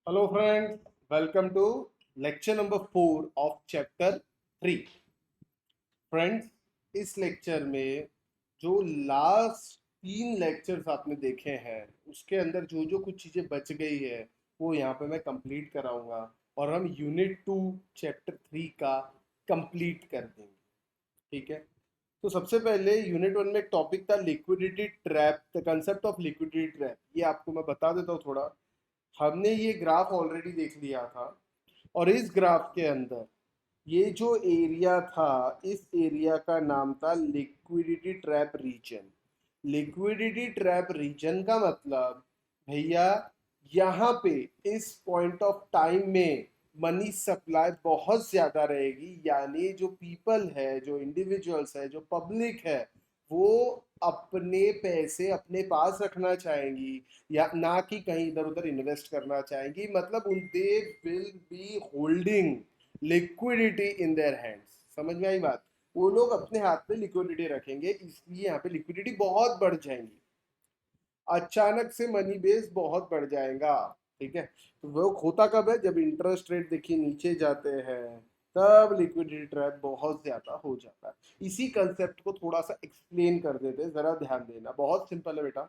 Hello friends, welcome to lecture number 4 of chapter 3. Friends, इस lecture में जो last 3 lectures आपने देखे हैं उसके अंदर जो जो कुछ चीज़ें बच गई है वो यहाँ पे मैं कंप्लीट कराऊंगा और हम यूनिट 2 चैप्टर 3 का कंप्लीट कर देंगे। ठीक है, तो सबसे पहले यूनिट 1 में एक टॉपिक था liquidity trap, the concept of liquidity trap. ये आपको मैं बता देता हूँ थोड़ा। हमने ये ग्राफ ऑलरेडी देख लिया था और इस ग्राफ के अंदर ये जो एरिया था, इस एरिया का नाम था liquidity trap region. Liquidity trap region का मतलब भैया यहाँ पे इस पॉइंट ऑफ टाइम में मनी सप्लाई बहुत ज्यादा रहेगी, यानी जो पीपल है, जो इंडिविजुअल्स है, जो पब्लिक है, वो अपने पैसे अपने पास रखना चाहेंगी या ना कि कहीं इधर उधर इन्वेस्ट करना चाहेंगी। मतलब उन they will be holding liquidity in their hands. समझ में आई बात? वो लोग अपने हाथ में लिक्विडिटी रखेंगे, इसलिए यहाँ पे लिक्विडिटी बहुत बढ़ जाएंगी। अचानक से मनी बेस बहुत बढ़ जाएगा। ठीक है, तो वो होता कब है? जब इंटरेस्ट रेट देखिए नीचे जाते हैं, तब लिक्विडिटी ट्रैप बहुत ज्यादा हो जाता है। इसी कंसेप्ट को थोड़ा सा एक्सप्लेन कर देते हैं, जरा ध्यान देना। बहुत सिंपल है बेटा।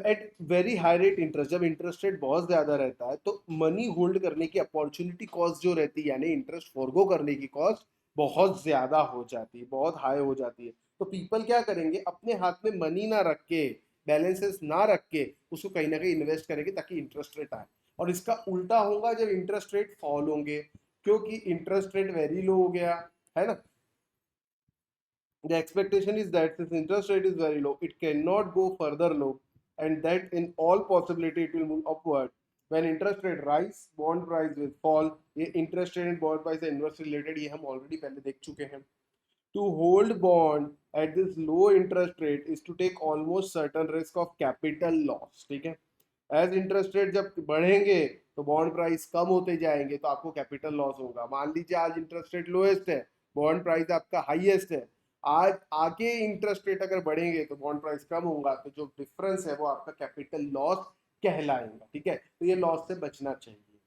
At very high rate interest, जब इंटरेस्ट रेट बहुत ज्यादा रहता है तो मनी होल्ड करने की अपॉर्चुनिटी कॉस्ट जो रहती है, यानी इंटरेस्ट फॉरगो करने की कॉस्ट बहुत ज्यादा हो जाती है, बहुत हाई हो जाती है। तो पीपल क्या करेंगे? अपने हाथ में मनी ना रख के, बैलेंसेस ना रख के, उसको कहीं ना कहीं इन्वेस्ट करेंगे ताकि इंटरेस्ट रेट आए। और इसका उल्टा होगा जब इंटरेस्ट रेट फॉल होंगे, क्योंकि इंटरेस्ट रेट वेरी लो हो गया है ना। The expectation is that since interest rate is very low, it cannot go further low, and that in all possibility it will move upward. When interest rate rise, bond price will fall. ये interest rate and bond price inverse related, ये हम already पहले देख चुके हैं। To hold bond at this low interest rate is to take almost certain risk of capital loss. ठीक है, as interest rate जब बढ़ेंगे तो बॉन्ड प्राइस कम होते जाएंगे, तो आपको कैपिटल लॉस होगा। मान लीजिए आज इंटरेस्ट रेट लोएस्ट है, बॉन्ड प्राइस आपका हाईएस्ट है। आज आगे इंटरेस्ट रेट अगर बढ़ेंगे तो बॉन्ड प्राइस कम होगा, तो जो डिफरेंस है वो आपका कैपिटल लॉस कहलाएगा। ठीक है, तो ये लॉस से बचना चाहिए।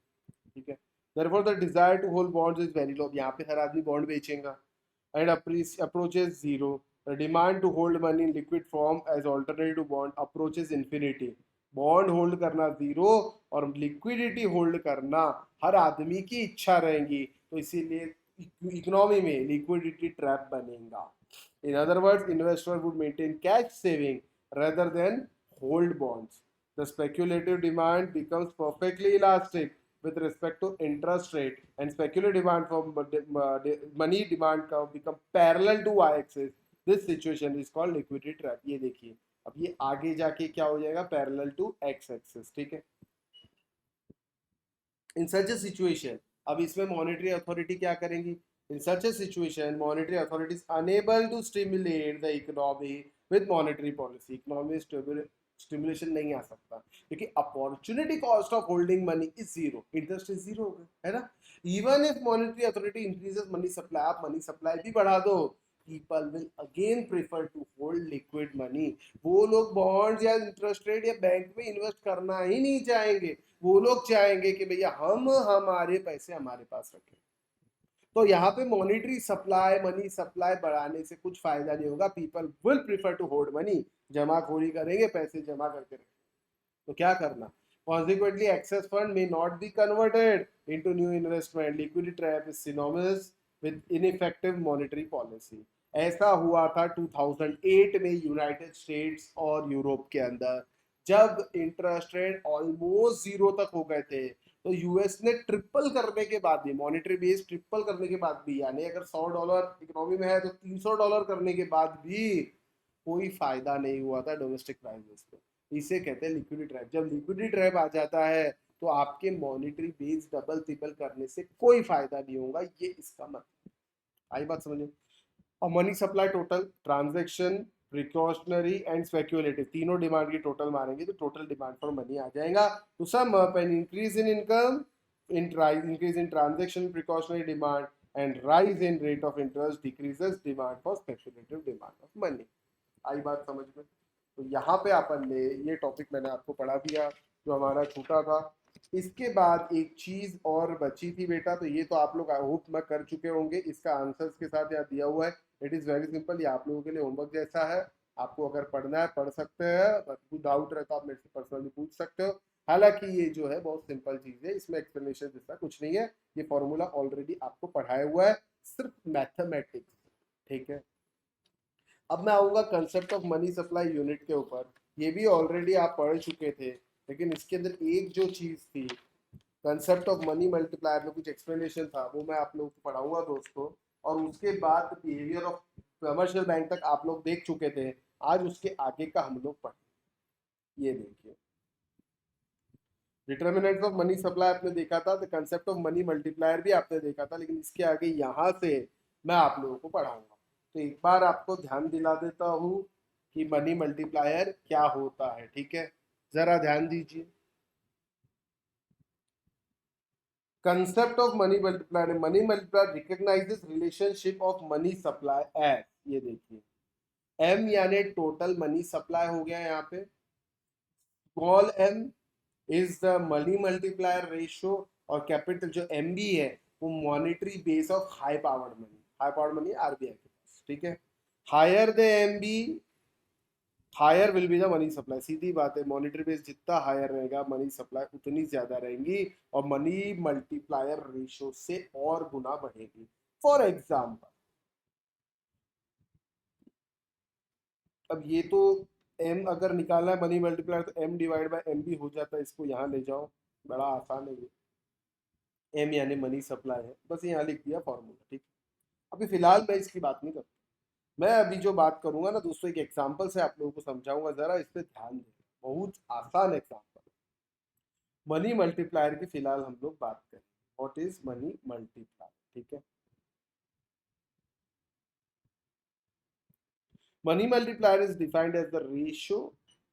ठीक है, therefore the desire to hold bonds is very low। यहाँ पे हर आदमी बॉन्ड बेचेगा and approaches zero. The demand to hold money in liquid form as alternative to bond approaches infinity। Bond hold करना जीरो और लिक्विडिटी होल्ड करना हर आदमी की इच्छा रहेगी, तो इसीलिए इकोनॉमी में लिक्विडिटी ट्रैप बनेगा। इन other words, investor would maintain cash saving rather than hold bonds। The speculative demand becomes perfectly elastic with respect to interest rate, and speculative demand for money demand curve become parallel to y-axis। This situation is called liquidity trap। ये देखिए, अब ये आगे जाके क्या हो जाएगा? Parallel to X axis. ठीक है, इन सच ए सिचुएशन, अब इसमें मॉनेटरी अथॉरिटी क्या करेंगी? In such a situation monetary authority is unable to stimulate the economy with monetary policy. Economy stimulation नहीं आ सकता क्योंकि opportunity cost of holding money is zero, interest is zero हो गया है ना। Even if monetary authority increases money supply, आप money supply भी बढ़ा दो, people will again prefer to hold liquid money. वो लोग बॉन्ड्स या इंटरेस्ट रेट या बैंक में इन्वेस्ट करना ही नहीं चाहेंगे। वो लोग चाहेंगे कि भैया हम हमारे पैसे हमारे पास रखें। तो यहाँ पे मॉनिटरी सप्लाई, मनी सप्लाई बढ़ाने से कुछ फायदा नहीं होगा। People will prefer to hold money, जमाखोरी करेंगे, पैसे जमा करके रखेंगे। तो क्या करना? Consequently, excess fund may not be converted into new investment। Liquidity trap is synonymous with ineffective monetary policy। ऐसा हुआ था 2008 में यूनाइटेड स्टेट्स और यूरोप के अंदर, जब इंटरेस्ट रेट ऑलमोस्ट जीरो तक हो गए थे। तो यूएस ने ट्रिपल करने के बाद भी, मॉनेटरी बेस ट्रिपल करने के बाद भी, यानी अगर $100 इकोनॉमी में है तो $300 करने के बाद भी कोई फायदा नहीं हुआ था डोमेस्टिक प्राइसेस पे। इसे कहते हैं लिक्विडिटी ट्रैप। जब लिक्विडिटी ट्रैप आ जाता है तो आपके मॉनेटरी बेस डबल ट्रिपल करने से कोई फायदा नहीं होगा, ये इसका मतलब। आई बात समझ में? और money supply total, transaction, precautionary and speculative, तीनों डिमांड की टोटल मारेंगे तो टोटल डिमांड फॉर मनी आ जाएगा। तो sum up an increase in income, increase in transaction precautionary demand, and rise in rate of interest decreases demand for speculative demand of money। आई बात समझ में? तो यहाँ पे अपन ने ये टॉपिक मैंने आपको पढ़ा दिया जो हमारा छूटा था। इसके बाद एक चीज और बची थी बेटा, तो ये तो आप लोग आई होप मैं कर चुके होंगे, इसका आंसर्स के साथ यहाँ दिया हुआ है। इट इज वेरी सिंपल, ये आप लोगों के लिए होमवर्क जैसा है। आपको अगर पढ़ना है पढ़ सकते हैं, कोई डाउट रहे तो आप मेरे से पर्सनली पूछ सकते हो। हालांकि ये जो है बहुत सिंपल चीज है, इसमें एक्सप्लेनेशन जैसा कुछ नहीं है, ये फॉर्मूला ऑलरेडी आपको पढ़ाया हुआ है, सिर्फ मैथमेटिक्स। ठीक है, अब मैं आऊंगा concept of money supply unit के ऊपर। ये भी ऑलरेडी आप पढ़ चुके थे, लेकिन इसके अंदर एक जो चीज थी, कंसेप्ट ऑफ मनी मल्टीप्लायर में कुछ एक्सप्लेनेशन था, वो मैं आप लोगों को पढ़ाऊंगा दोस्तों। और उसके बाद बिहेवियर ऑफ कमर्शियल बैंक तक आप लोग देख चुके थे, आज उसके आगे का हम लोग पढ़े। ये देखिए, डिटर्मिनेंट्स ऑफ मनी सप्लाई आपने देखा था, the concept of money multiplier भी आपने देखा था, लेकिन इसके आगे यहाँ से मैं आप लोगों को पढ़ाऊंगा। तो एक बार आपको ध्यान दिला देता हूँ कि मनी मल्टीप्लायर क्या होता है। ठीक है, जरा ध्यान दीजिए। Concept of money multiplier, money multiplier recognises relationship of money supply as, ये देखिए एम यानी टोटल मनी सप्लाई हो गया यहाँ पे, small M is the money multiplier ratio, और कैपिटल जो एम बी है वो monetary base of high powered money, high powered money RBI के पास। ठीक है, higher the M B higher will be the money supply, सीधी बात है, मॉनेटरी बेस जितना हायर रहेगा मनी सप्लाई उतनी ज्यादा रहेंगी, और मनी मल्टीप्लायर रेशियो से और गुना बढ़ेगी। फॉर एग्जाम्पल, अब ये तो एम अगर निकालना है मनी मल्टीप्लायर, तो एम डिवाइड बाय एम भी हो जाता है, इसको यहाँ ले जाओ, बड़ा आसान है ये। एम यानी मनी सप्लाई है, बस यहाँ लिख दिया फॉर्मूला। ठीक है, अभी फिलहाल मैं इसकी बात नहीं करता, मैं अभी जो बात करूंगा ना दोस्तों, एक एग्जाम्पल से आप लोगों को समझाऊंगा, जरा इस पे ध्यान दें, बहुत आसान एग्जाम्पल। मनी मल्टीप्लायर की फिलहाल हम लोग बात करें, व्हाट इज मनी मल्टीप्लायर। ठीक है, money multiplier is defined as the ratio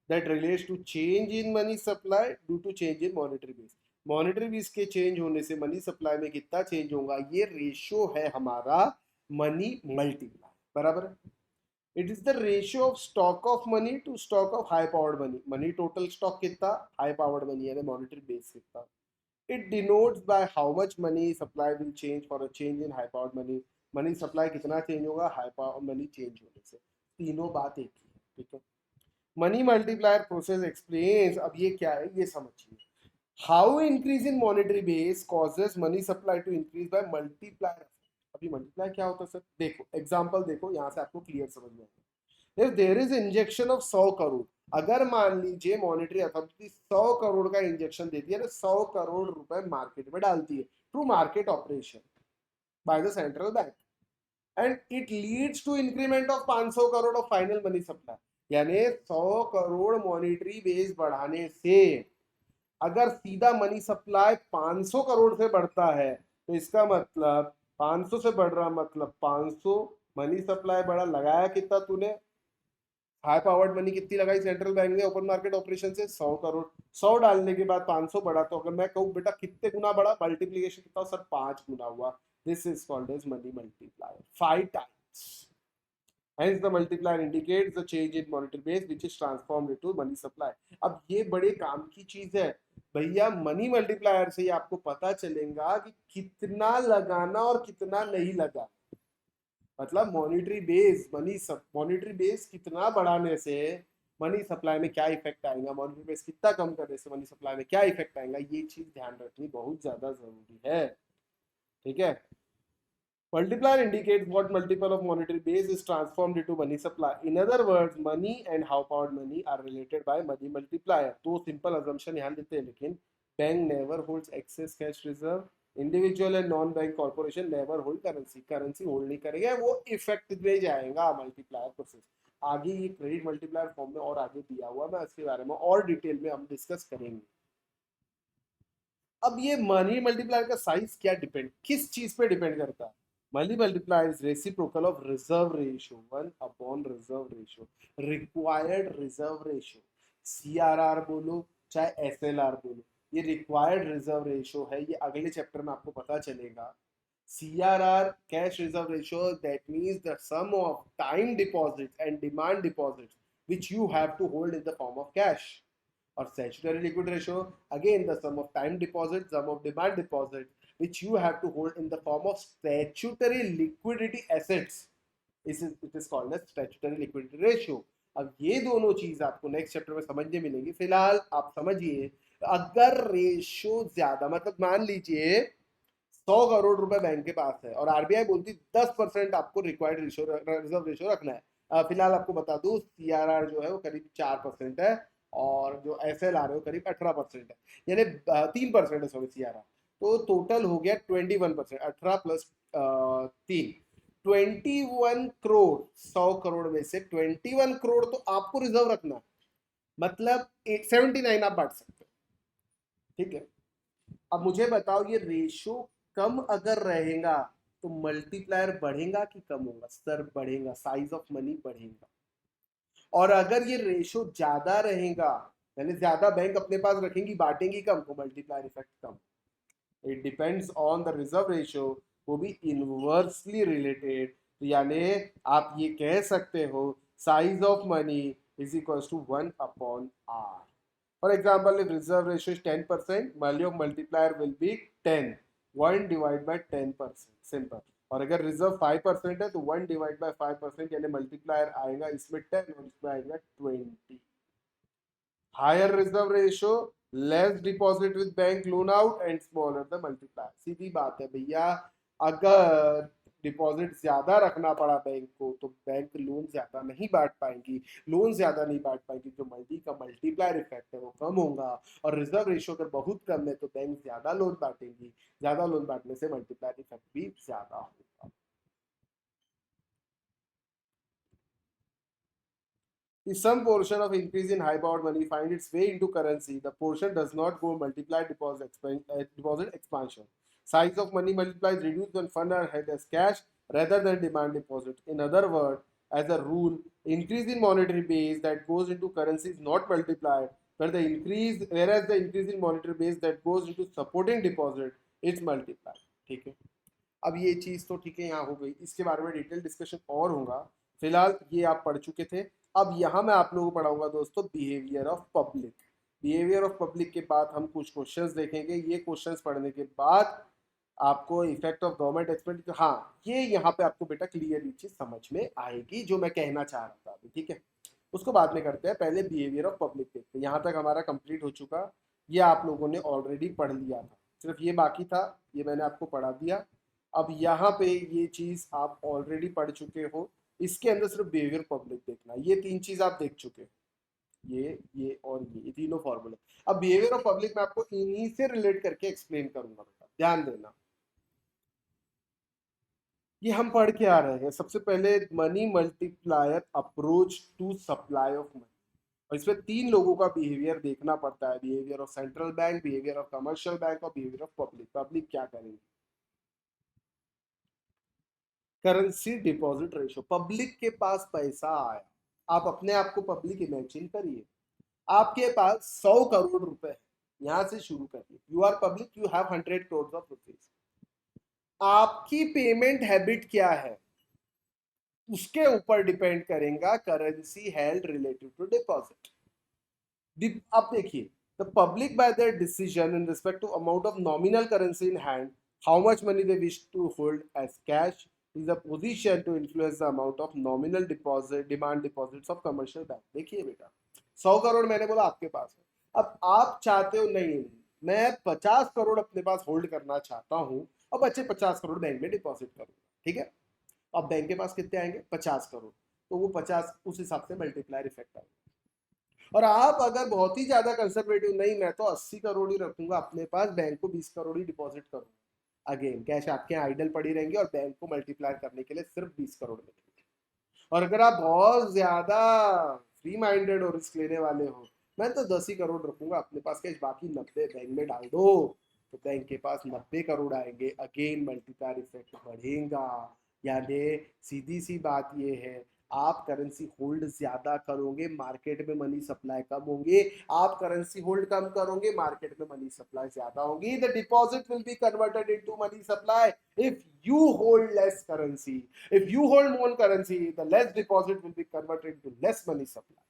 that relates to change in money supply due to change in monetary base। Monetary base के चेंज होने से मनी सप्लाई में कितना चेंज होगा, ये रेशियो है हमारा मनी मल्टीप्लाई, बराबर है। It is the ratio of stock of money to stock of high powered money, money total stock कितना, हाई पावर्ड मनी यानी मॉनेटरी बेस कितना। It denotes by how much money supply will change for a change in high powered money, money supply कितना change होगा high power money change होने से, तीनों बात एक ही है। ठीक है, मनी मल्टीप्लायर प्रोसेस एक्सप्लेन्स, अब ये क्या है ये समझिए, how increase in monetary base causes money supply to increase by multiplier. अभी मल्टीप्लायर क्या होता है सर, देखो एग्जांपल देखो, यहाँ से आपको क्लियर समझ में आएगा। If there is injection of 100 crore, अगर मान लीजिए मॉनेटरी अथॉरिटी 100 करोड़ का इंजेक्शन देती है ना, 100 करोड़ रुपए मार्केट में डालती है through market operation by the central bank, and it leads to increment of 500 crore of final money supply. यानी 100 करोड़ मॉनेटरी बेस बढ़ाने से अगर सीधा मनी सप्लाई 500 करोड़ से बढ़ता है, तो इसका मतलब 500 से बढ़ रहा, मतलब 500 मनी सप्लाई बढ़ा, लगाया कितना तूने, हाई पावर्ड मनी कितनी लगाई सेंट्रल बैंक ने ओपन मार्केट ऑपरेशन से, 100 करोड़। 100 डालने के बाद 500 बढ़ा, तो अगर मैं कहूँ बेटा कितने गुना बढ़ा, मल्टीप्लीकेशन कितना सर, 5 गुना हुआ। This is called as money multiplier, 5 times. Hence the multiplier indicates the change in monetary base which is transformed into money supply। अब ये बड़े काम की चीज है भैया, मनी मल्टीप्लायर से ही आपको पता चलेगा कि कितना लगाना और कितना नहीं लगा, मतलब मॉनेटरी बेस, मॉनेटरी बेस कितना बढ़ाने से मनी सप्लाई में क्या इफेक्ट आएगा, मॉनेटरी बेस कितना कम करने से मनी सप्लाई में क्या इफेक्ट आएगा, ये चीज ध्यान रखनी बहुत ज्यादा जरूरी है। ठीक है, multiplier indicates what multiple of monetary base is transformed into money supply। In other words, money and how powered money are related by money multiplier। तो simple assumption यहाँ लेते हैं, लेकिन bank never holds excess cash reserve, individual and non bank corporation never hold currency, currency hold नहीं करेगा, वो effect में जाएगा मल्टीप्लायर प्रोसेस। आगे ये क्रेडिट मल्टीप्लायर फॉर्म में और आगे दिया हुआ, मैं इसके बारे में और डिटेल में हम डिस्कस करेंगे। अब ये मनी मल्टीप्लायर का साइज क्या डिपेंड, किस चीज पे डिपेंड करता है, money multiplier is reciprocal of reserve ratio, 1 upon reserve ratio, required reserve ratio, CRR बोलो चाहे एसएलआर बोलो, ये रिक्वायर्ड रिजर्व रेशियो है, ये अगले चैप्टर में आपको पता चलेगा। CRR cash reserve ratio, that means the sum of time deposits and demand deposits which you have to hold in the form of cash। और statutory liquid ratio, again the sum of time deposit, sum of demand deposit, which you have to hold in the form of statutory liquidity assets. It is called as statutory liquidity ratio. अब ये दोनों चीज आपको next chapter में समझने मिलेंगी। फिलहाल आप समझिए, अगर रेशो ज्यादा, मतलब मान लीजिए 100 करोड़ रुपए बैंक के पास है और आरबीआई बोलती 10% आपको रिक्वायर्ड रेशो, रिजर्व रेशो रखना है। फिलहाल आपको बता दूं सीआरआर जो है वो करीब 4% है और जो एसएलआर है वो करीब 18% है, यानी 3% है, सॉरी सीआरआर। तो टोटल हो गया 21%, 18 प्लस 3, 21 करोड़। 100 करोड़ में से 21 करोड़ तो आपको रिजर्व रखना है, मतलब 79 आप बांट सकते हो, ठीक है। अब मुझे बताओ ये रेशो कम अगर रहेगा तो मल्टीप्लायर बढ़ेगा कि कम होगा? सर बढ़ेगा, साइज ऑफ मनी बढ़ेगा। और अगर ये रेशो ज्यादा रहेगा, यानी ज्यादा बैंक अपने पास रखेंगी, बांटेंगी कम, तो multiplier effect come. It depends on the reserve ratio, वो भी इनवर्सली रिलेटेड। तो यानी आप ये कह सकते हो size of money is equal to 1/r. For example, if reserve ratio is 10%, value of multiplier will be 10. 1 divided by 10%, simple. और अगर रिजर्व 5% है तो 1 डिवाइड बाय 5%, यानी मल्टीप्लायर आएगा इसमें 10 और इसमें आएगा 20. Higher reserve ratio, less deposit with bank loan out and smaller the multiplier. सीधी बात है भैया, अगर डिपॉजिट ज्यादा रखना पड़ा बैंक को तो बैंक लोन ज्यादा नहीं बांट पाएंगी, लोन ज्यादा नहीं बांट पाएंगी, जो मल्टीप्लायर इफेक्ट है वो कम होगा। और रिजर्व रेशियो अगर बहुत कम है तो बैंक ज्यादा लोन बांटेंगी, ज्यादा लोन बांटने से मल्टीप्लायर इफेक्ट भी ज्यादा होगा। If some portion of increase in high powered money find its way into currency, the portion does not go multiply deposit expansion. Size of money multiplies reduce when funds are held as cash rather than demand deposit. In other words, as a rule, increase in monetary base that goes into currency is not multiplied, whereas the increase in monetary base that goes into supporting deposit is multiplied. ठीक है, अब ये चीज तो ठीक है यहाँ हो गई, इसके बारे में डिटेल डिस्कशन और होगा। फिलहाल ये आप पढ़ चुके थे। अब यहाँ मैं आप लोगों को पढ़ाऊंगा दोस्तों behaviour of public. Behaviour of public के बाद हम कुछ क्वेश्चंस देखेंगे। ये क्वेश्चंस पढ़ने के बाद आपको इफेक्ट ऑफ गवर्नमेंट एक्सपेंडिचर, हाँ ये यहाँ पे आपको बेटा क्लियर चीज समझ में आएगी जो मैं कहना चाह रहा था अभी, ठीक है। उसको बाद में करते हैं, पहले बिहेवियर ऑफ पब्लिक देखते हैं। यहाँ तक हमारा कंप्लीट हो चुका, ये आप लोगों ने ऑलरेडी पढ़ लिया था, सिर्फ ये बाकी था, ये मैंने आपको पढ़ा दिया। अब यहाँ पे ये चीज आप ऑलरेडी पढ़ चुके हो, इसके अंदर सिर्फ बिहेवियर पब्लिक देखना। ये तीन चीज आप देख चुके हो, ये और ये तीनों फॉर्मूले। अब बिहेवियर ऑफ पब्लिक मैं आपको इन्हीं से रिलेट करके एक्सप्लेन करूंगा बेटा, ध्यान देना। ये हम पढ़ के आ रहे हैं सबसे पहले, money multiplier approach to supply of money. और इसमें तीन लोगों का बिहेवियर देखना पड़ता है, behaviour of central bank, behaviour of commercial bank और बिहेवियर ऑफ पब्लिक। पब्लिक क्या करेंगे? Currency deposit ratio. पब्लिक के पास पैसा आया, आप अपने आप को पब्लिक इमेजिन करिए, आपके पास 100 करोड़ रुपए है, यहां से शुरू करिए। You are public, you have 100 crore of rupees. आपकी पेमेंट हैबिट क्या है उसके ऊपर डिपेंड करेगा currency held related to deposit. अब देखिए, the public by their decision in respect to amount of nominal currency in hand, how much money they wish to hold as cash, is a position to influence the amount of nominal deposit demand deposits of commercial bank। देखिए बेटा, 100 करोड़ मैंने बोला आपके पास है, अब आप चाहते हो नहीं मैं 50 करोड़ अपने पास होल्ड करना चाहता हूं और बच्चे 50 करोड़ बैंक में डिपॉजिट करूंगा, ठीक है। अब बैंक के पास कितने आएंगे? 50 करोड़, तो वो 50 उस हिसाब से मल्टीप्लायर इफेक्ट आएगा। और आप अगर बहुत ही ज्यादा कंजर्वेटिव, नहीं मैं तो 80 करोड़ ही रखूंगा अपने पास, बैंक को 20 करोड़ ही डिपॉजिट करूंगा, अगेन कैश आपके आइडल पड़ी रहेंगी और बैंक को मल्टीप्लाई करने के लिए सिर्फ 20 करोड़ मिलेंगे। और अगर आप बहुत ज्यादा फ्री माइंडेड और रिस्क लेने वाले हो, मैं तो 10 ही करोड़ रखूंगा अपने पास कैश, बाकी 90 बैंक में डाल दो, तो बैंक के पास 90 करोड़ आएंगे, अगेन मल्टीप्लायर इफेक्ट बढ़ेगा। यानी सीधी सी बात ये है, आप करेंसी होल्ड ज्यादा करोगे, मार्केट में मनी सप्लाई कम होंगे, आप करेंसी होल्ड कम करोगे, मार्केट में मनी सप्लाई ज्यादा होगी। The deposit will be converted into money supply if you hold less currency, if you hold more currency the less deposit will be converted into less money supply।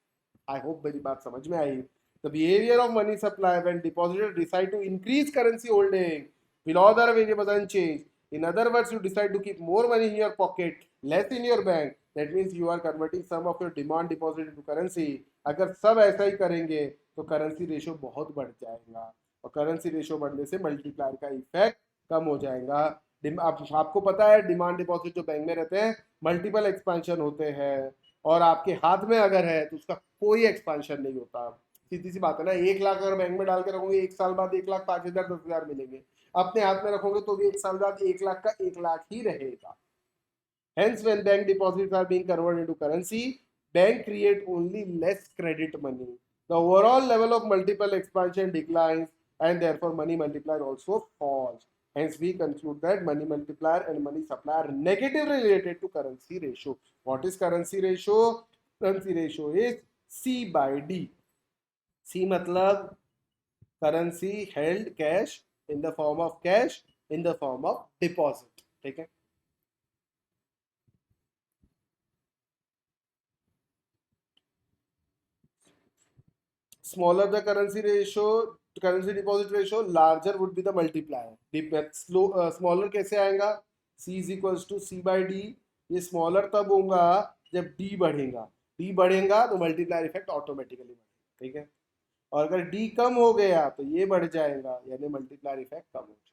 I hope मेरी बात समझ में आई। The behaviour of money supply when depositor decide to increase currency holding will other variables unchanged. In other words, you decide to keep more money in your pocket, less in your bank. That means you are converting some of your demand deposit into currency. अगर सब ऐसा ही करेंगे तो currency ratio बहुत बढ़ जाएगा और currency ratio बढ़ने से मल्टीप्लायर का इफेक्ट कम हो जाएगा। आपको पता है डिमांड डिपॉजिट जो बैंक में रहते हैं मल्टीपल एक्सपेंशन होते हैं और आपके हाथ में अगर है तो उसका कोई एक्सपेंशन नहीं होता। सीधी सी बात है ना, 1 लाख अगर बैंक में डाल के रखोगे 1 साल बाद 1,05,000 10,000 मिलेंगे, अपने हाथ में रखोगे तो भी 1 साल बाद 1 लाख का 1 लाख ही रहेगा। Hence, when bank deposits are being converted into currency, bank create only less credit money. The overall level of multiple expansion declines, and therefore money multiplier also falls. Hence, we conclude that money multiplier and money supply are negatively related to currency ratio. What is currency ratio? Currency ratio is C by D. C मतलब currency held cash in the form of cash in the form of deposit. ठीक है, smaller the currency deposit ratio, larger would be the multiplier. Smaller कैसे आएगा? C is equals to C by D. ये smaller तब होगा जब D बढ़ेगा, D बढ़ेगा तो मल्टीप्लायर इफेक्ट ऑटोमेटिकली बढ़ेगा। ठीक है, और अगर D कम हो गया तो ये बढ़ जाएगा, यानी मल्टीप्लायर इफेक्ट कम हो जाएगा।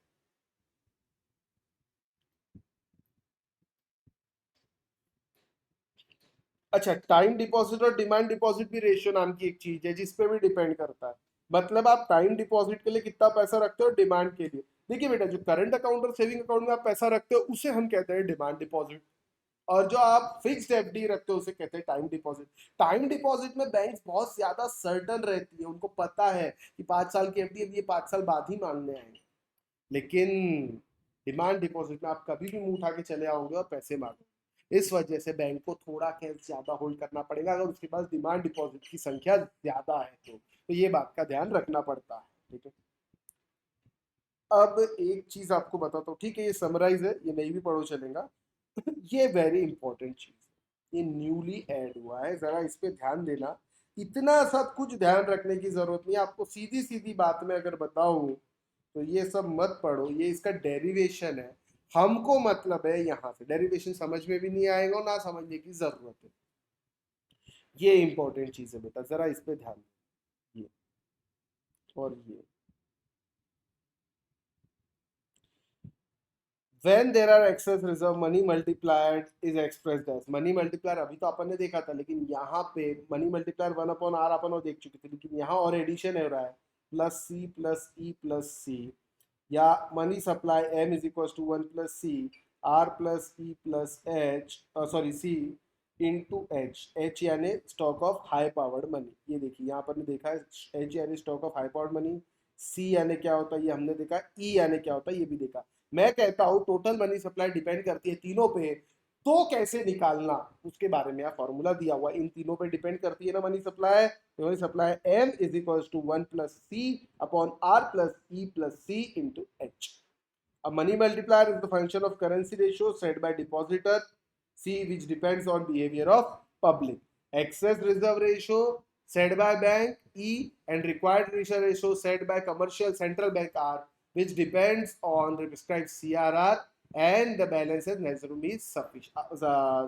अच्छा, टाइम डिपॉजिट और डिमांड डिपॉजिट भी रेशियो नाम की एक चीज है जिसपे भी डिपेंड करता है। मतलब आप टाइम डिपॉजिट के लिए कितना पैसा रखते हो, डिमांड के लिए। देखिए बेटा, जो करंट अकाउंट और सेविंग अकाउंट में आप पैसा रखते हो उसे हम कहते हैं डिमांड डिपॉजिट, और जो आप फिक्स्ड एफडी रखते हो उसे कहते हैं टाइम डिपॉजिट। टाइम डिपॉजिट में बैंक्स बहुत ज्यादा सर्टन रहती है, उनको पता है कि 5 साल की एफडी ये 5 साल बाद ही मांगने आएंगे। लेकिन डिमांड डिपॉजिट में आप कभी भी मुंह उठा के चले आओगे और पैसे मांगोगे, इस वजह से बैंक को थोड़ा कैश ज्यादा होल्ड करना पड़ेगा अगर उसके पास डिमांड डिपॉजिट की संख्या ज्यादा है तो ये बात का ध्यान रखना पड़ता है। ठीक है, अब एक चीज आपको बताता हूँ, ठीक है, ये समराइज है, ये नहीं भी पढ़ो चलेगा। ये वेरी इंपॉर्टेंट चीज है, ये न्यूली ऐड हुआ है, जरा इस पे ध्यान देना। इतना सब कुछ ध्यान रखने की जरूरत नहीं है, आपको सीधी सीधी बात में अगर बताऊं तो ये सब मत पढ़ो, ये इसका डेरिवेशन है। हमको मतलब है यहाँ से डेरिवेशन समझ में भी नहीं आएगा और ना समझने की जरूरत है। ये इंपॉर्टेंट चीज है बेटा, जरा इस पे ध्यान दो। ये और ये, when there are excess reserve money multiplier is expressed as money multiplier। अभी तो अपन ने देखा था, लेकिन यहाँ पे मनी मल्टीप्लायर 1/r अपन और देख चुके थे, लेकिन यहाँ और एडिशन हो रहा है, plus C plus E plus C, या money supply m is equal to 1 plus C R plus E plus H, sorry C into H यानी stock of high powered money. ये देखिए यहाँ पर ने देखा है एच यानी stock of high powered money, C यानी क्या होता है ये हमने देखा, ई यानी क्या होता है ये भी देखा। मैं कहता हूँ टोटल मनी सप्लाई डिपेंड करती है तीनों पे, तो कैसे निकालना उसके बारे में फॉर्मूला दिया हुआ, इन तीनों पे डिपेंड करती है ना मनी सप्लाई। तो money supply M is equal to 1 plus C upon R plus E plus C into H. A money multiplier is the function of currency ratio set by depositor, C, which depends on behavior of public. Excess reserve ratio set by bank, E, and required ratio set by commercial central bank, R, which depends on the prescribed CRR, and the balance is necessarily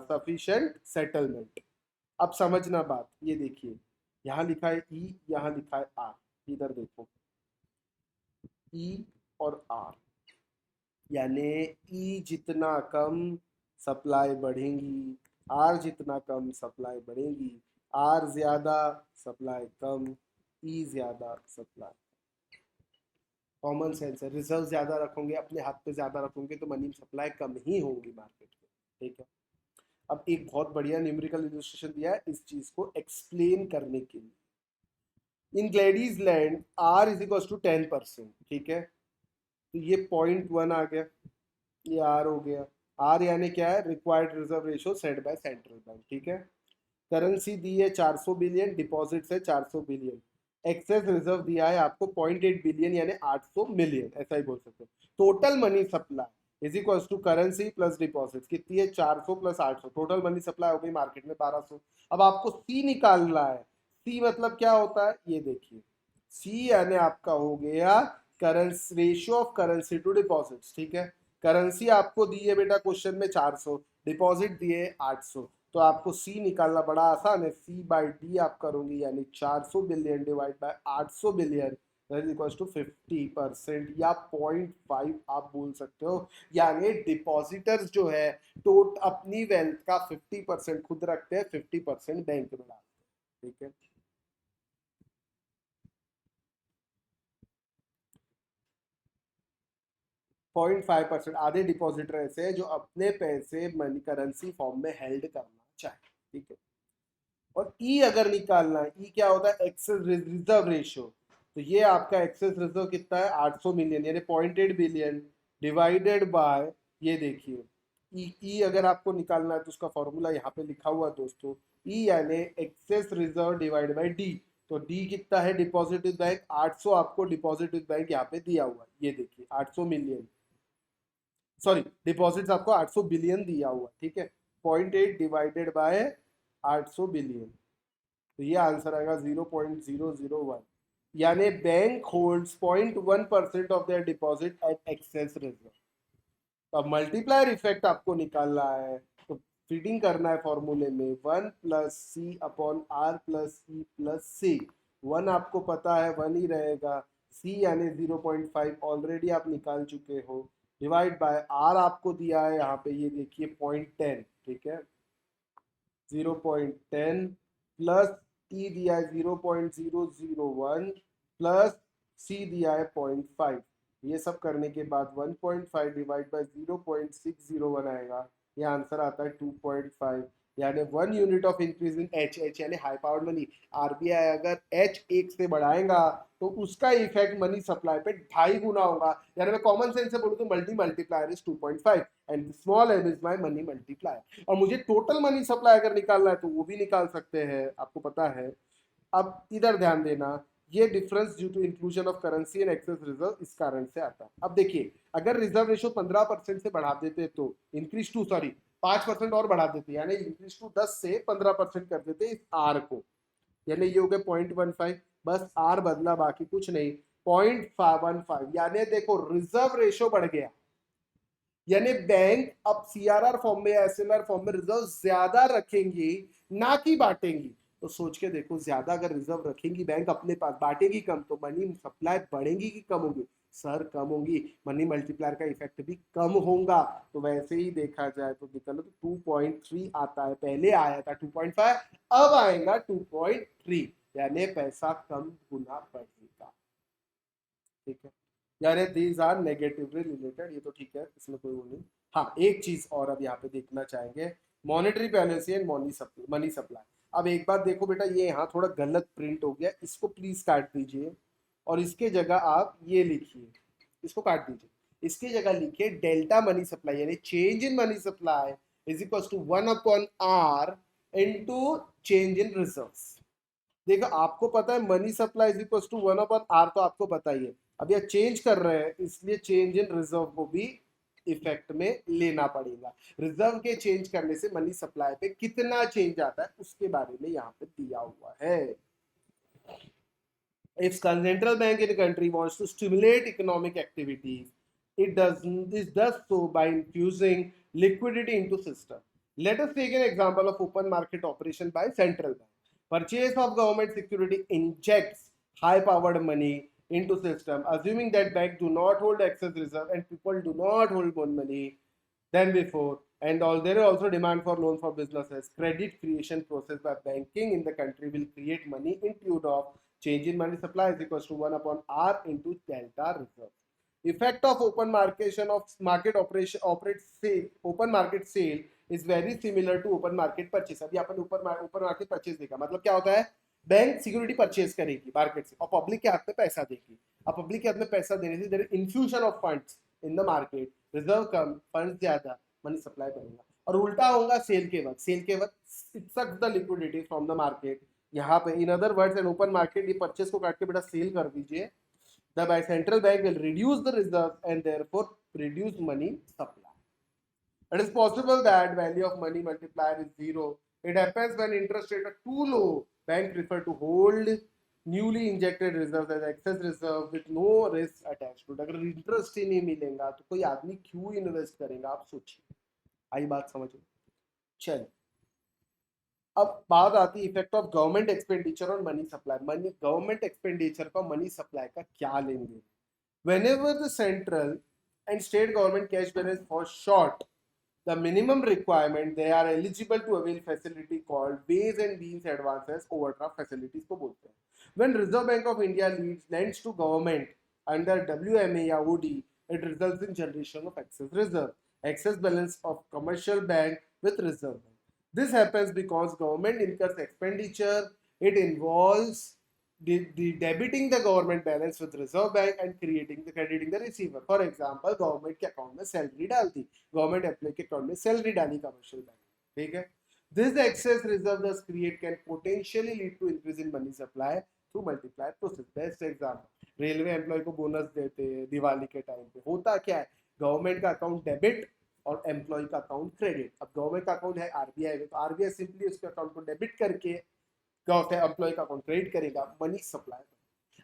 sufficient settlement. अब समझना बात, ये देखिए यहाँ लिखा है E, यहाँ लिखा है R, इधर देखो E और R, यानी ई जितना कम सप्लाई बढ़ेगी, आर जितना कम सप्लाई बढ़ेगी, आर ज्यादा सप्लाई कम, ई ज्यादा सप्लाई। कॉमन सेंस है, रिजर्व ज्यादा रखोगे अपने हाथ पे ज्यादा रखोगे तो मनी सप्लाई कम ही होगी मार्केट में। ठीक है, अब एक बहुत बढ़िया न्यूमेरिकल इलस्ट्रेशन दिया है इस चीज को एक्सप्लेन करने के लिए। In Gladys land R is equal to 10%। ठीक है, तो ये 0.1 आ गया, ये आर हो गया। आर यानी क्या है, required reserve ratio set bye central bank. ठीक है, करेंसी दी है 400 बिलियन, डिपॉजिट है 400 बिलियन, एक्सेस रिजर्व दिया है आपको 0.8 बिलियन यानी 800 मिलियन, ऐसा ही बोल सकते हो। Total money supply is equal to currency plus deposit, कितनी है 400 प्लस 800, टोटल मनी सप्लाई हो गई मार्केट में 1200। अब आपको सी निकालना है, सी मतलब क्या होता है ये देखिए, सी यानी आपका हो गया currency, ratio of currency to deposits, ठीक है। करेंसी आपको दी है बेटा क्वेश्चन में 400, डिपॉजिट दिए 800, तो आपको सी निकालना बड़ा आसान है। सी बाई डी आप करोगे, यानी 400 billion divide by 800 billion that is equals to 50% या 0.5 आप बोल सकते हो। यानी डिपॉजिटर्स जो है टोट अपनी वेल्थ का 50% खुद रखते हैं, 50% बैंक में डालते हैं, ठीक है। 0.5% आधे डिपॉजिटर ऐसे हैं जो अपने पैसे मनी करेंसी फॉर्म में हेल्ड करना चाहे, ठीक है। और ई अगर निकालना है, ई क्या होता है, एक्सेस रिजर्व रेशियो। तो ये आपका एक्सेस रिजर्व कितना है, 800 मिलियन यानी 0.8 बिलियन डिवाइडेड बाय, ये देखिए ई अगर आपको निकालना है तो उसका फॉर्मूला यहाँ पे लिखा हुआ है दोस्तों। ई यानी excess reserve divide by D. तो डी कितना है, डिपॉजिट विद बैंक 800, आपको डिपॉजिट विद बैंक यहाँ पे दिया हुआ है, ये देखिए 800 मिलियन, सॉरी डिपॉजिट्स आपको 800 बिलियन दिया हुआ, ठीक है। 0.8 डिवाइडेड बाय 800 बिलियन, तो ये आंसर आएगा 0.001, यानी bank holds 0.1% of their deposit at excess reserve. तो अब मल्टीप्लायर इफेक्ट आपको निकालना है, तो फीडिंग करना है फॉर्मूले में 1 + C/R + E + C। 1 आपको पता है 1 ही रहेगा, C यानी 0.5 ऑलरेडी आप निकाल चुके हो, डिवाइड बाय R आपको दिया है यहाँ पे, ये देखिए 0.10, ठीक है। 0.10 प्लस E दिया है 0.001 प्लस C दिया है 0.5, ये सब करने के बाद 1.5 डिवाइड बाय 0.601 आएगा, ये आंसर आता है 2.5, यानी 1 unit of increase in H, H यानी हाई पावर्ड मनी। आरबीआई अगर एच 1 से बढ़ाएगा तो उसका इफेक्ट मनी सप्लाई पे 2.5 गुना होगा, यानी मैं कॉमन सेंस से बोलूँ तो multiplier is 2.5 and small M is my money multiplier. और मुझे टोटल मनी सप्लाई अगर निकालना है तो वो भी निकाल सकते हैं, आपको पता है। अब इधर ध्यान देना, ये difference due to inclusion of currency and excess reserve इस कारण से आता है। अब देखिए अगर रिजर्व रेशो 15% से बढ़ा देते तो इंक्रीज टू, सॉरी 5% और बढ़ा देते, यानी इंक्रीज टू 10 से 15% कर देते इस आर को, यानी ये हो गया 0.15, बस आर बदला बाकी कुछ नहीं, 0.15, यानी देखो रिजर्व रेशो बढ़ गया, यानी बैंक अब सीआरआर फॉर्म में, एसएलआर फॉर्म में रिजर्व ज्यादा रखेंगी, ना कि बांटेंगी। तो सोच के देखो, ज्यादा अगर रिजर्व रखेंगी बैंक अपने पास, बांटेगी कम, तो मनी सप्लाई बढ़ेगी कि कम होगी, सर कम होगी, मनी मल्टीप्लायर का इफेक्ट भी कम होगा। तो वैसे ही देखा जाए तो निकलो तो 2.3 आता है, पहले आया था 2.5, अब आएगा 2.3, यानी पैसा कम गुना बढ़ेगा, ठीक है। यानी दीज आर नेगेटिवली रिलेटेड, ये तो ठीक है, इसमें कोई वो नहीं। हाँ एक चीज और अब यहाँ पे देखना चाहेंगे, monetary policy and money supply. अब एक बात देखो बेटा, ये यहाँ थोड़ा गलत प्रिंट हो गया, इसको प्लीज काट दीजिए और इसके जगह आप ये लिखिए, इसको काट दीजिए, इसके जगह लिखिए डेल्टा मनी सप्लाई, यानी change in money supply is equal to 1/r into change in reserves. देखो आपको पता है money supply is equal to 1/r, तो आपको पता ही है। अब ये चेंज कर रहे हैं इसलिए चेंज इन रिजर्व को भी इफेक्ट में लेना पड़ेगा। रिजर्व के चेंज करने से मनी सप्लाई पे कितना चेंज आता है उसके बारे में यहाँ पे दिया हुआ है। If central bank in a country wants to stimulate economic activities, it does so by infusing liquidity into system. Let us take an example of open market operation by central bank. Purchase of government security injects high-powered money into system, assuming that banks do not hold excess reserve and people do not hold more money than before. And all there is also demand for loan for businesses. Credit creation process by banking in the country will create money in tune of change in money supply is equals to 1/r into delta reserve. Effect of open market of market operation operates sale, open market sale is very similar to open market purchase. अभी अपन open market purchase देखा, मतलब क्या होता है, bank security purchase करेगी market से और public के हाथ में पैसा देगी। अब पब्लिक के हाथ में पैसा देने से their infusion of funds in the market, reserve कम फंड ज्यादा, मनी सप्लाई बढ़ेगा। और उल्टा होगा सेल के वक्त, सेल के वक्त it sucks the liquidity from the market. यहाँ पे in other words an open market, ये परचेज को काट के बेटा सेल कर दीजिए, the by central bank will reduce the reserve and therefore reduce money supply. It is possible that value of money multiplier is zero. It happens when interest rates are too low. Bank prefer to hold newly injected reserve as excess reserve with no risk attached to. अगर interest ही नहीं मिलेगा तो कोई आदमी क्यों invest करेगा, आप सोचिए। आई बात समझ में? चल, अब बात आती है इफेक्ट ऑफ गवर्नमेंट एक्सपेंडिचर और money supply. Money, government expenditure का मनी सप्लाई का क्या लेन then? whenever the central and state government cash balance falls short the minimum requirement, they are eligible to avail facility called ways and means advances, overdraft facilities को बोलते हैं। When Reserve Bank of India lends to government under WMA या OD, it results in generation of excess reserve, excess balance of commercial bank with reserve bank. This happens because government incurs expenditure. It involves the debiting the government balance with reserve bank and crediting the receiver. For example, government के account में salary डालती, government employ के account में salary डाली commercial bank, ठीक है। This excess reserve thus create can potentially lead to increase in money supply through multiplier process. Best example, railway employ को bonus देते हैं दिवाली के टाइम पे, होता क्या है, गवर्नमेंट का अकाउंट डेबिट और एम्प्लॉय का अकाउंट क्रेडिट। अब गवर्नमेंट का अकाउंट है आरबीआई में, तो आरबीआई सिंपली उसके अकाउंट को डेबिट करके क्या होता है, एम्प्लॉय का अकाउंट क्रेडिट करेगा, मनी सप्लाई।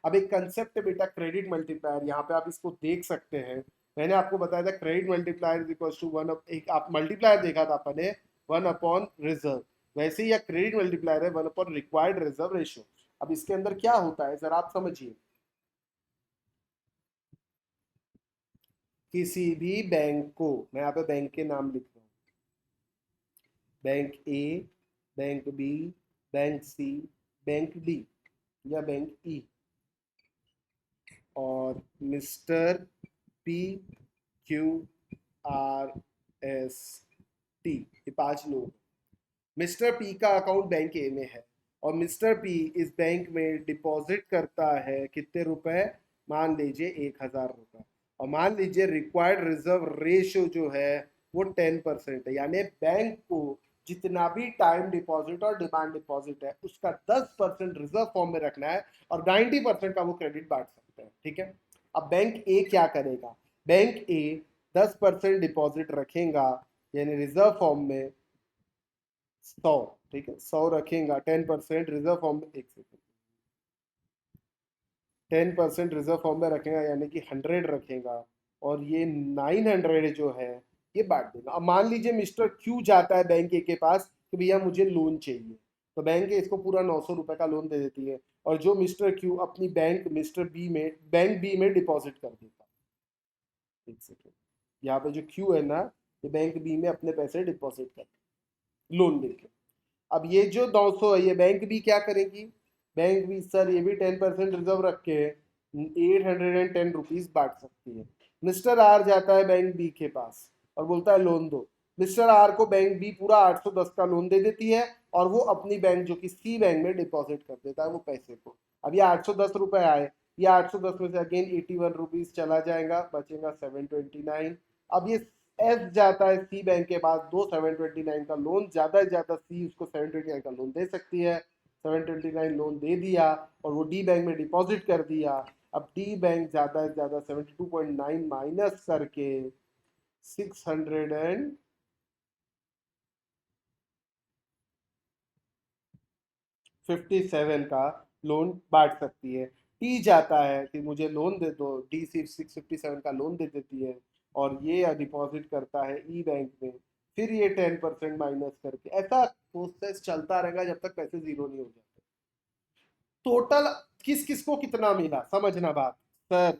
अब एक कंसेप्ट है बेटा क्रेडिट मल्टीप्लायर, यहाँ पे आप इसको देख सकते हैं। मैंने आपको बताया था credit multiplier is equal to one, एक आप मल्टीप्लायर देखा था अपने 1 अपॉन रिजर्व, वैसे ही क्रेडिट मल्टीप्लायर है 1 अपॉन रिक्वायर्ड रिजर्व रेशियो। अब इसके अंदर क्या होता है जरा आप समझिए। किसी भी बैंक को, मैं यहाँ पे बैंक के नाम लिख रहा हूँ, bank A, bank B, bank C, bank D या बैंक ई, और mister P, Q, R, S, T, ये 5 लोग। मिस्टर पी का अकाउंट बैंक ए में है और मिस्टर पी इस बैंक में डिपॉजिट करता है कितने रुपए, मान लीजिए 1,000 रुपए, और मान लीजिए रिक्वायर्ड रिजर्व रेशियो जो है वो 10% है, यानी बैंक को जितना भी टाइम डिपॉजिट और डिमांड डिपॉजिट है उसका 10% रिजर्व फॉर्म में रखना है और 90% का वो क्रेडिट बांट सकते हैं, ठीक है। अब बैंक ए क्या करेगा, बैंक ए 10% डिपॉजिट रखेगा यानी रिजर्व फॉर्म में 100, ठीक है, 100 रखेगा, 10% रिजर्व फॉर्म में, एक सेकंड, 10% रिजर्व फॉर्म में रखेगा यानी कि 100 रखेगा, और ये 900 जो है ये बांट देगा। अब मान लीजिए मिस्टर क्यू जाता है बैंक ए के पास कि भैया मुझे लोन चाहिए, तो बैंक ए इसको पूरा 900 रुपए का लोन दे देती है, और जो मिस्टर क्यू अपनी बैंक मिस्टर बी में, बैंक बी में डिपॉजिट कर देता है। एक सेकेंड, यहाँ पे जो क्यू है ना, ये बैंक बी में अपने पैसे डिपॉजिट कर लोन लेके। अब ये जो 900 है ये बैंक भी क्या करेगी, बैंक भी सर ये भी 10% रिजर्व रख के 810 रुपीज बांट सकती है। मिस्टर आर जाता है बैंक बी के पास और बोलता है लोन दो, मिस्टर आर को बैंक बी पूरा 810 का लोन दे देती है और वो अपनी बैंक जो कि सी बैंक में डिपॉजिट कर देता है वो पैसे को। अब ये 810 रुपए आए, ये 810 में से अगेन 81 रुपीज चला जाएगा, बचेगा 729। अब ये एस जाता है सी बैंक के पास, दो 729 का लोन, ज्यादा से ज्यादा सी उसको 729 का लोन दे सकती है, 729 लोन दे दिया और वो डी बैंक में डिपॉजिट कर दिया। अब डी बैंक ज्यादा से ज्यादा 72.9 माइनस करके 657 का लोन बांट सकती है। टी जाता है कि मुझे लोन दे दो, डी सिर्फ 657 का लोन दे देती है और ये डिपॉजिट करता है ई बैंक में, फिर ये 10% माइनस करके, ऐसा प्रोसेस चलता रहेगा जब तक पैसे जीरो नहीं हो जाते। टोटल किस किस को कितना मिला समझना बात, सर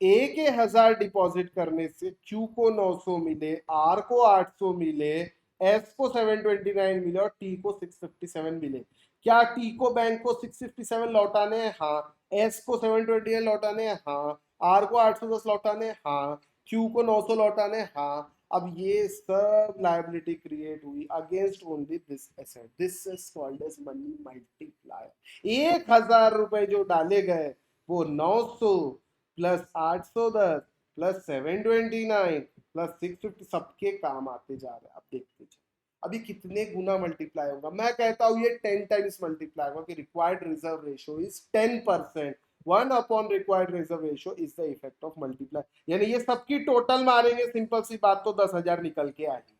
ए के 1000 डिपॉजिट करने से क्यू को 900 मिले, आर को 800 मिले, एस को 729 मिले और टी को 657 मिले। क्या टी को बैंक को 657 लौटाने हैं, हाँ। एस को 729 लौटाने हैं, हाँ। आर को 810 लौटाने हैं, हाँ। क्यू को 900 लौटाने हैं, हाँ। अब ये सब लायबिलिटी क्रिएट हुई against only this asset, this is called as money multiplier. 1,000 रुपए जो डाले गए वो 900 प्लस 810 प्लस 729 प्लस 650 सबके काम आते जा रहे हैं। अब देखते चलो अभी कितने गुना मल्टीप्लाई होगा। मैं कहता हूं ये 10 टाइम्स मल्टीप्लाई होगा कि required reserve ratio is 10%। 1 upon required reserve ratio is the effect of multiply, यानी ये सबकी टोटल मारेंगे सिंपल सी बात तो 10,000 निकल के आएगी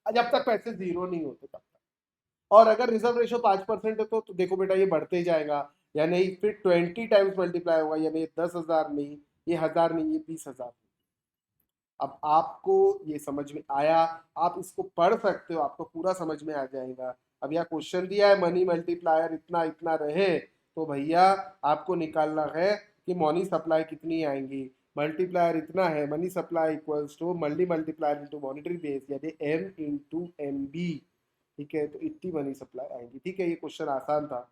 जब तक पैसे जीरो नहीं होते तब तक। और अगर रिजर्व रेशियो 5% है तो देखो बेटा ये बढ़ते जाएगा, यानी फिर 20 टाइम्स मल्टीप्लाई होगा, यानी 10,000 नहीं, ये 1000 नहीं, ये 20,000। अब आपको ये समझ में आया, आप इसको पढ़ सकते हो, आपको पूरा समझ में आ जाएगा। अब यह क्वेश्चन दिया है मनी मल्टीप्लायर इतना इतना रहे, तो भैया आपको निकालना है कि मनी सप्लाई कितनी आएंगी। मल्टीप्लायर इतना है, money supply equals to multi multiplier into monetary base, यानी एम इंटू एम बी। ठीक है, तो इतनी मनी सप्लाई आएंगी। ठीक है, ये क्वेश्चन आसान था।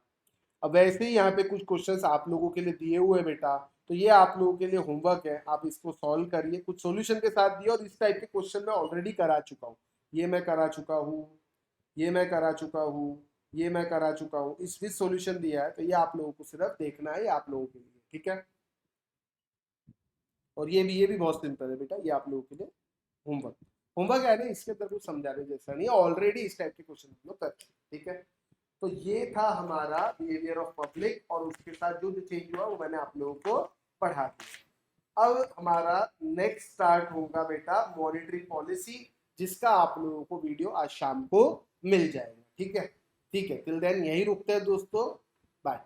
अब वैसे ही यहाँ पे कुछ क्वेश्चंस आप लोगों के लिए दिए हुए हैं बेटा, तो ये आप लोगों के लिए होमवर्क है, आप इसको सॉल्व करिए कुछ सॉल्यूशन के साथ दिए। और इस टाइप के क्वेश्चन मैं ऑलरेडी करा चुका हूँ, ये मैं करा चुका हूँ, ये मैं करा चुका हूँ, ये मैं करा चुका हूँ, इस भी सॉल्यूशन दिया है, तो ये आप लोगों को सिर्फ देखना है, ये आप लोगों के लिए। ठीक है, और ये भी बहुत सिंपल है बेटा, ये आप लोगों के लिए होमवर्क। होमवर्क है ना, इसके अंदर कुछ समझाने जैसा नहीं है, ऑलरेडी इस टाइप के क्वेश्चन हम लोग करते हैं। ठीक है, तो ये था हमारा बिहेवियर ऑफ पब्लिक, और उसके साथ जो चेंज हुआ वो मैंने आप लोगों को पढ़ा दिया। अब हमारा नेक्स्ट स्टार्ट होगा बेटा मॉनिटरी पॉलिसी, जिसका आप लोगों को वीडियो आज शाम को मिल जाएगा। ठीक है, ठीक है, टिल देन यही रुकते हैं दोस्तों, बाय।